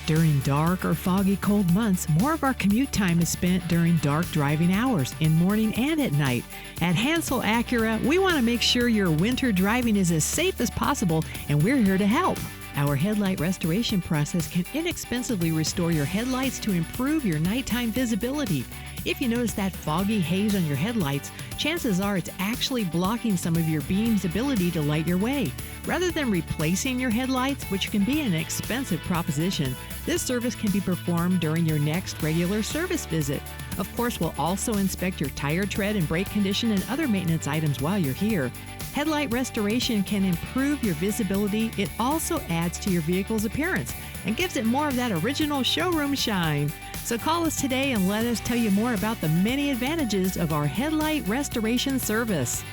During dark or foggy cold months, more of our commute time is spent during dark driving hours, in morning and at night. At Hansel Acura, we want to make sure your winter driving is as safe as possible, and we're here to help. Our headlight restoration process can inexpensively restore your headlights to improve your nighttime visibility. If you notice that foggy haze on your headlights, chances are it's actually blocking some of your beam's ability to light your way. Rather than replacing your headlights, which can be an expensive proposition, this service can be performed during your next regular service visit. Of course, we'll also inspect your tire tread and brake condition and other maintenance items while you're here. Headlight restoration can improve your visibility. It also adds to your vehicle's appearance and gives it more of that original showroom shine. So call us today and let us tell you more about the many advantages of our headlight restoration service.